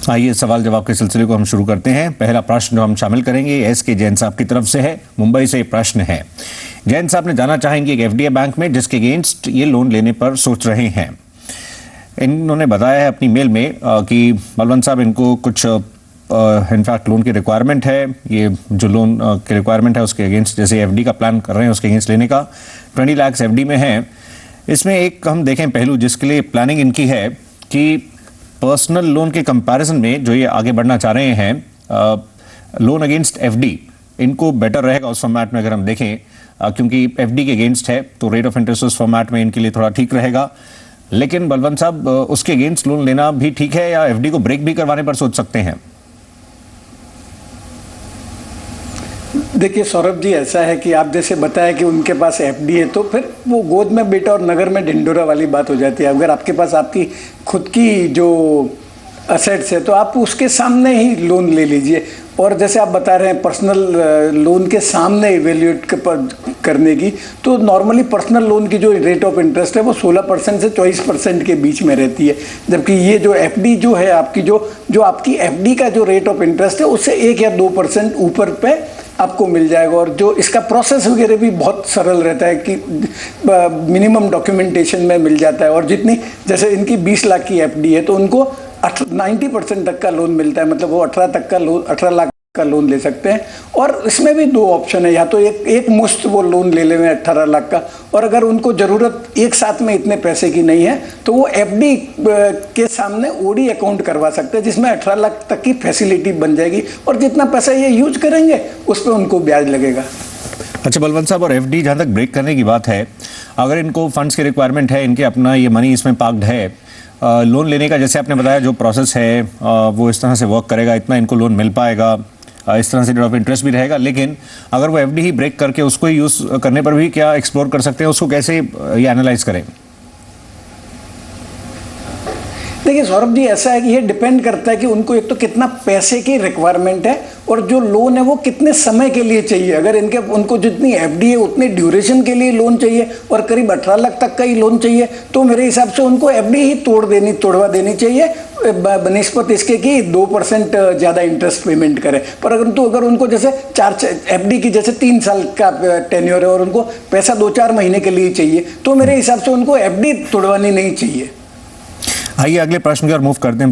आइए सवाल जवाब के सिलसिले को हम शुरू करते हैं। पहला प्रश्न जो हम शामिल करेंगे एस के जैन साहब की तरफ से है। मुंबई से प्रश्न है, जैन साहब ने जानना चाहेंगे कि एफडीआई बैंक में जिसके अगेंस्ट ये लोन लेने पर सोच रहे हैं, इन्होंने बताया है अपनी मेल में कि बलवंत साहब इनको कुछ इनफैक्ट लोन की रिक्वायरमेंट है, ये जो लोन की रिक्वायरमेंट है उसके अगेंस्ट, जैसे एफडी का प्लान कर रहे हैं उसके अगेंस्ट लेने का 20 लाख एफडी में है। इसमें एक हम देखें पहलू जिसके लिए प्लानिंग इनकी है कि पर्सनल लोन के कंपैरिजन में जो ये आगे बढ़ना चाह रहे हैं, लोन अगेंस्ट एफडी इनको बेटर रहेगा उस फॉर्मेट में अगर हम देखें, क्योंकि एफडी के अगेंस्ट है तो रेट ऑफ इंटरेस्ट उस फॉर्मेट में इनके लिए थोड़ा ठीक रहेगा। लेकिन बलवंत साहब उसके अगेंस्ट लोन लेना भी ठीक है या एफडी को ब्रेक भी करवाने पर सोच सकते हैं? देखिए सौरभ जी, ऐसा है कि आप जैसे बताया कि उनके पास एफडी है तो फिर वो गोद में बेटा और नगर में ढिंडोरा वाली बात हो जाती है। अगर आपके पास आपकी खुद की जो असेट्स है तो आप उसके सामने ही लोन ले लीजिए। और जैसे आप बता रहे हैं पर्सनल लोन के सामने इवेल्यूएट करने की, तो नॉर्मली पर्सनल लोन की जो रेट ऑफ इंटरेस्ट है वो 16% से 24% के बीच में रहती है, जबकि ये जो एफडी जो है आपकी जो आपकी एफडी का जो रेट ऑफ इंटरेस्ट है उससे 1 या 2% ऊपर पे आपको मिल जाएगा। और जो इसका प्रोसेस वगैरह भी बहुत सरल रहता है कि मिनिमम डॉक्यूमेंटेशन में मिल जाता है। और जितनी जैसे इनकी 20 लाख की एफडी है तो उनको 90% तक का लोन मिलता है, मतलब वो 18 लाख का लोन ले सकते हैं। और इसमें भी 2 ऑप्शन है, या तो एक मुश्त वो लोन ले लें 18 लाख का, और अगर उनको ज़रूरत एक साथ में इतने पैसे की नहीं है तो वो एफडी के सामने ओडी अकाउंट करवा सकते हैं, जिसमें 18 लाख तक की फैसिलिटी बन जाएगी और जितना पैसा ये यूज करेंगे उस पर उनको ब्याज लगेगा। अच्छा बलवंत साहब, और एफडी जहाँ तक ब्रेक करने की बात है, अगर इनको फंड्स की रिक्वायरमेंट है, इनके अपना ये मनी इसमें पार्क्ड है, लोन लेने का जैसे आपने बताया जो प्रोसेस है वो इस तरह से वर्क करेगा, इतना इनको लोन मिल पाएगा, इस तरह से रेट ऑफ इंटरेस्ट भी रहेगा। लेकिन अगर वो एफडी ही ब्रेक करके उसको ही यूज़ करने पर भी क्या एक्सप्लोर कर सकते हैं, उसको कैसे ये एनालाइज करें? देखिए सौरभ जी, ऐसा है कि ये डिपेंड करता है कि उनको एक तो कितना पैसे की रिक्वायरमेंट है और जो लोन है वो कितने समय के लिए चाहिए। अगर उनको जितनी एफडी है उतनी ड्यूरेशन के लिए लोन चाहिए और करीब 18 लाख तक का ही लोन चाहिए, तो मेरे हिसाब से उनको एफडी ही तोड़वा देनी चाहिए बनिस्पत इसके कि 2% ज़्यादा इंटरेस्ट पेमेंट करें। पर अगर उनको जैसे एफडी की जैसे 3 साल का टेन्योर है और उनको पैसा 2-4 महीने के लिए चाहिए, तो मेरे हिसाब से उनको एफडी तोड़वानी नहीं चाहिए। आइए अगले प्रश्न की ओर मूव करते हैं।